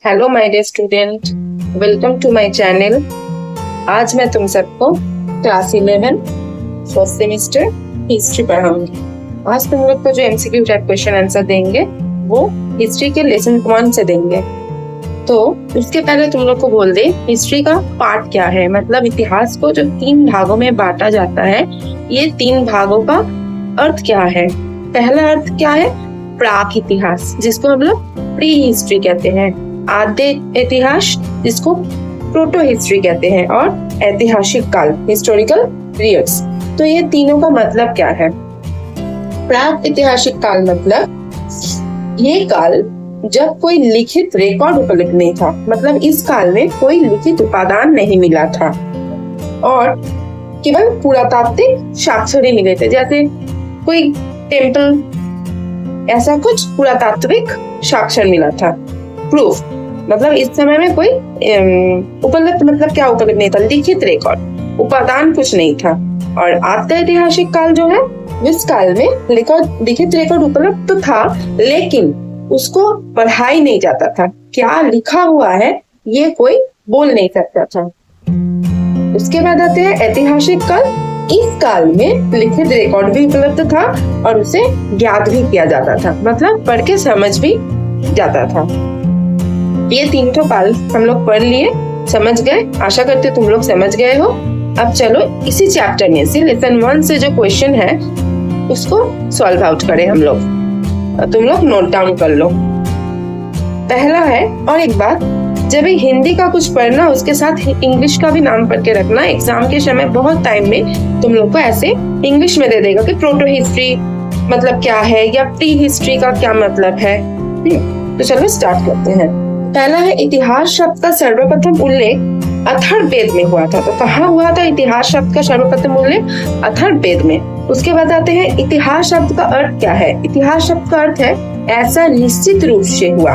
Hello my dear student, welcome to my channel. आज मैं तुम सबको क्लास 11 फर्स्ट सेमेस्टर हिस्ट्री पढ़ाऊंगी। आज तुम लोग को जो एमसीक्यू टाइप क्वेश्चन आंसर देंगे वो हिस्ट्री के लेसन 1 से देंगे। तो उसके पहले तुम लोग को बोल दे हिस्ट्री का पार्ट क्या है, मतलब इतिहास को जो 3 भागों में बांटा जाता है, ये 3 भागों का अर्थ क्या है। पहला अर्थ क्या है? प्राक इतिहास, जिसको हम लोग प्री हिस्ट्री कहते हैं। आद्य इतिहास, जिसको प्रोटो हिस्ट्री कहते हैं, और ऐतिहासिक काल, हिस्टोरिकल पीरियड्स। तो ये तीनों का मतलब क्या है? प्राक ऐतिहासिक काल मतलब ये काल जब कोई लिखित रिकॉर्ड उपलब्ध नहीं था, मतलब इस काल में कोई लिखित उपादान नहीं मिला था और केवल पुरातात्विक साक्ष्य मिले थे, जैसे कोई टेम्पल, ऐसा कुछ पुरातात्विक साक्ष्य मिला था। प्रूफ मतलब इस समय में कोई उपलब्ध, मतलब क्या उपलब्ध नहीं था? लिखित रिकॉर्ड, उपादान कुछ नहीं था। और आद्य ऐतिहासिक काल जो है, इस काल में लिखित रिकॉर्ड उपलब्ध तो था, लेकिन उसको पढ़ाई नहीं जाता था। क्या लिखा हुआ है ये कोई बोल नहीं सकता था। उसके बाद आते हैं ऐतिहासिक काल। इस काल में लिखित रिकॉर्ड भी उपलब्ध था और उसे ज्ञात भी किया जाता था, मतलब पढ़ के समझ भी जाता था। ये 3 काल हम लोग पढ़ लिए, समझ गए। आशा करते तुम लोग समझ गए हो। अब चलो इसी चैप्टर में से लेसन 1 से जो क्वेश्चन है उसको सॉल्व आउट करें हम लोग। तुम लोग नोट डाउन कर लो। पहला है, और एक बात, जब हिंदी का कुछ पढ़ना उसके साथ इंग्लिश का भी नाम पढ़ के रखना। एग्जाम के समय बहुत टाइम में तुम लोग को ऐसे इंग्लिश में दे देगा कि प्रोटो हिस्ट्री मतलब क्या है या प्री हिस्ट्री का क्या मतलब है। तो चलो स्टार्ट करते हैं। पहला है, इतिहास शब्द का सर्वप्रथम उल्लेख अथर्ववेद में हुआ था। तो कहाँ हुआ था इतिहास शब्द का सर्वप्रथम उल्लेख? अथर्ववेद में। उसके बाद आते हैं, इतिहास शब्द का अर्थ क्या है? इतिहास शब्द का अर्थ है ऐसा निश्चित रूप से हुआ।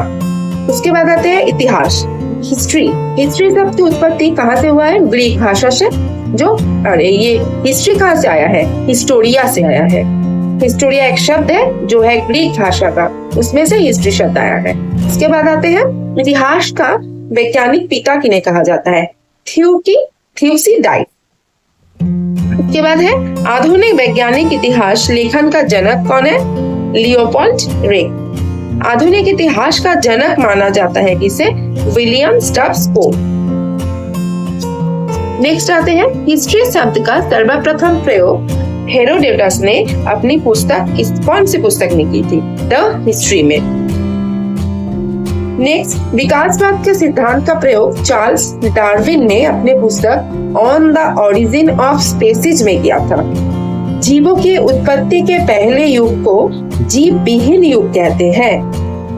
उसके बाद आते हैं इतिहास, हिस्ट्री। हिस्ट्री शब्द की उत्पत्ति कहाँ से हुआ है? ग्रीक भाषा से। ये हिस्ट्री कहाँ से आया है? हिस्टोरिया से आया है। हिस्टोरिया एक शब्द है जो है ग्रीक भाषा का, उसमें से हिस्ट्री शब्द आया है। इसके बाद आते हैं, इतिहास का वैज्ञानिक पिता किन्हें कहा जाता है? थ्यूसिडाइड। इसके बाद है, आधुनिक वैज्ञानिक इतिहास लेखन का जनक कौन है? लियोपोल्ड रेक। आधुनिक इतिहास का जनक माना जाता है किसे? विलियम स्टब्स को। नेक्स्ट आते हैं, हिस्ट्री शब्द का सर्वप्रथम प्रयोग हेरोडोटस ने अपनी पुस्तक, कौन सी पुस्तक में की थी? द हिस्ट्री में। नेक्स्ट, विकासवाद के सिद्धांत का प्रयोग चार्ल्स डार्विन ने अपने पुस्तक on the origin of species में किया था। जीवों की उत्पत्ति के पहले युग को जीव विहीन युग कहते हैं।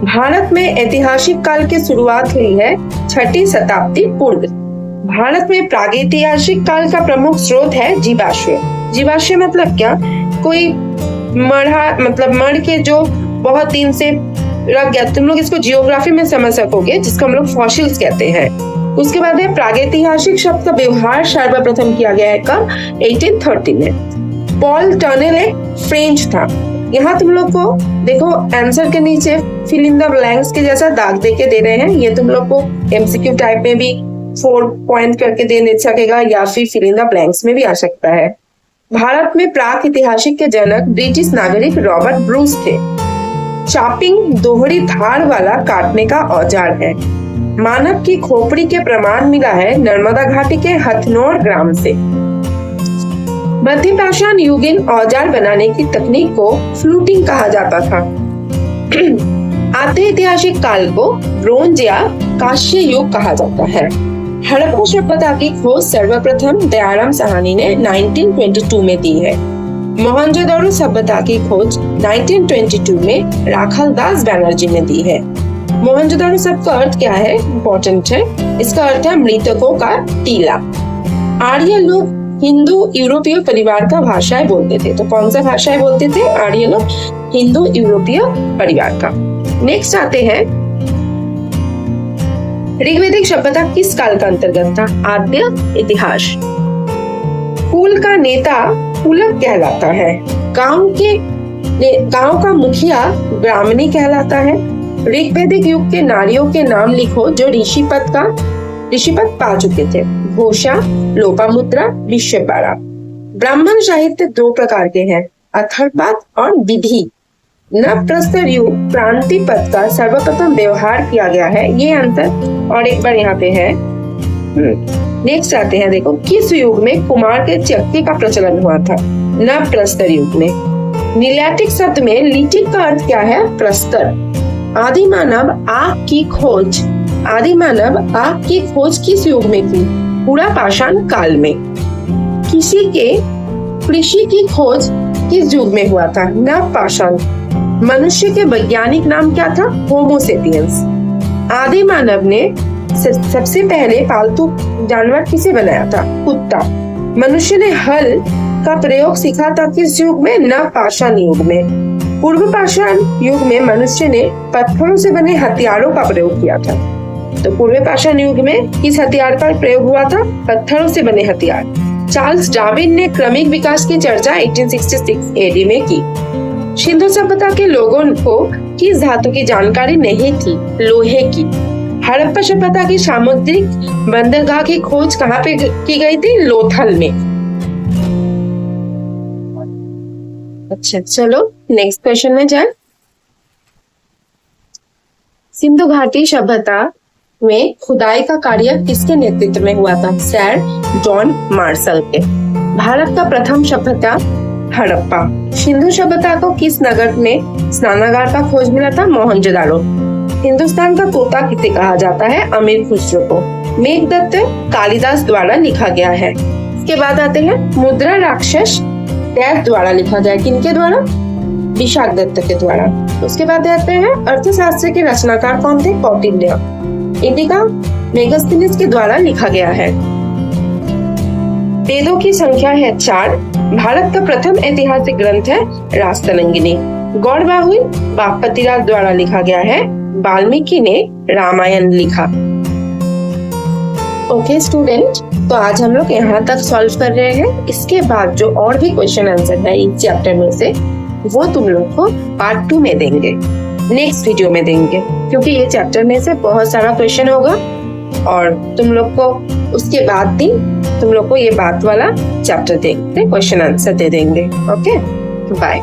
भारत में ऐतिहासिक काल की शुरुआत हुई है 6वीं शताब्दी पूर्व। भारत में प्रागैतिहासिक काल का प्रमुख स्रोत है जीवाश्म। जीवाश्म मतलब क्या? कोई मर के जो बहुत दिन से रख गया। तुम लोग इसको जियोग्राफी में समझ सकोगे, जिसको हम लोग फॉसिल्स कहते हैं। उसके बाद है, प्रागैतिहासिक शब्द का व्यवहार सर्वप्रथम किया गया है कब? 1830 में। पॉल टर्नेल एक फ्रेंच था। यहाँ तुम लोग को देखो आंसर के नीचे फिल इन द ब्लैंक्स के जैसा दाग दे के दे रहे हैं। ये तुम लोग को एमसीक्यू टाइप में भी 4 पॉइंट करके दे सकेगा या फिर फिल इन द ब्लैंक्स में भी आ सकता है। भारत में प्राक ऐतिहासिक के जनक ब्रिटिश नागरिक रॉबर्ट ब्रूस थे। चॉपिंग दोहरी धार वाला काटने का औजार है। मानव की खोपड़ी के प्रमाण मिला है नर्मदा घाटी के हथनोर ग्राम से। मध्यपाषाण युगीन औजार बनाने की तकनीक को फ्लूटिंग कहा जाता था। आद्य ऐतिहासिक काल को ब्रोंज या कांस्य युग कहा जाता है। हड़प्पा सभ्यता की खोज सर्वप्रथम दयाराम साहनी ने 1922 में दी है। मोहनजोदड़ो सभ्यता की खोज 1922 में राखाल दास बैनर्जी ने दी है। मोहनजोदड़ो शब्द का अर्थ क्या है? इम्पोर्टेंट है। इसका अर्थ है मृतकों का टीला। आर्य लोग हिंदू यूरोपीय परिवार का भाषाएं बोलते थे। तो कौन सा भाषाएं बोलते थे आर्य लोग? हिंदू यूरोपीय परिवार का। नेक्स्ट आते हैं, ऋग्वैदिक सभ्यता किस काल का अंतर्गत था? आद्य इतिहास। कुल का नेता कुलक कहलाता है। गांव का मुखिया ब्राह्मणी कहलाता है। ऋग्वैदिक युग के नारियों के नाम लिखो जो ऋषिपद पा चुके थे। घोषा, लोपामुद्रा, विश्वपारा। ब्राह्मण साहित्य दो प्रकार के हैं, अथर्वपाद और विधि। नवप्रस्तर युग प्रांति पद का सर्वप्रथम व्यवहार किया गया है, ये अंतर और एक बार यहाँ पे है। नेक्स्ट आते हैं, देखो किस युग में कुमार के चक्की का प्रचलन हुआ था? नवप्रस्तर युग में। नीलैटिक शब्द में लिटिक का अर्थ क्या है? प्रस्तर। आदि मानव आग की खोज किस युग में की? पूरा पाषाण काल में। कृषि की खोज किस युग में हुआ था? नव पाषाण। मनुष्य के वैज्ञानिक नाम क्या था? होमो सेपियंस। आदि मानव ने सबसे पहले पालतू जानवर किसे बनाया था? कुत्ता। मनुष्य ने हल का प्रयोग सीखा था किस युग में? नव पाषाण युग में। पूर्व पाषाण युग में मनुष्य ने पत्थरों से बने हथियारों का प्रयोग किया था। तो पूर्व पाषाण युग में किस हथियार का प्रयोग हुआ था? पत्थरों से बने हथियार। चार्ल्स डार्विन ने क्रमिक विकास की चर्चा 1866 एडी में की। सिंधु सभ्यता के लोगों को किस धातु की जानकारी नहीं थी? लोहे की। हड़प्पा सभ्यता की सामुद्रिक बंदरगाह की खोज कहाँ पे की गई थी? लोथल में। अच्छा, चलो नेक्स्ट क्वेश्चन में जाए। सिंधु घाटी सभ्यता में खुदाई का कार्य किसके नेतृत्व में हुआ था? सर जॉन मार्शल के। भारत का प्रथम सभ्यता हड़प्पा। सिंधु सभ्यता को किस नगर में स्नानागार का खोज मिला था? मोहनजोदारो। हिंदुस्तान का तोता किसे कहा जाता है? अमीर खुसरो को। मेघदत्त कालिदास द्वारा लिखा गया है। इसके बाद आते हैं मुद्रा राक्षस डैश द्वारा लिखा गया। किनके द्वारा? विशाखदत्त के द्वारा। उसके बाद आते हैं अर्थशास्त्र के रचनाकार कौन थे? कौटिल्य। इंडिका मेगास्थनीज के द्वारा लिखा गया है। वेदों की संख्या है 4। भारत का प्रथम ऐतिहासिक ग्रंथ है रास्तरंगिनी। गौड़बाहुल बागपतिराज द्वारा लिखा गया है। वाल्मीकि ने रामायण लिखा। ओके स्टूडेंट, तो आज हम लोग यहाँ तक सॉल्व कर रहे हैं। इसके बाद जो और भी क्वेश्चन आंसर है इस चैप्टर में से, वो तुम लोग को पार्ट 2 में देंगे, नेक्स्ट वीडियो में देंगे, क्योंकि ये चैप्टर में से बहुत सारा क्वेश्चन होगा और तुम लोग को उसके बाद दिन तुम लोग को ये बात वाला चैप्टर देखते क्वेश्चन आंसर दे देंगे। Okay, bye.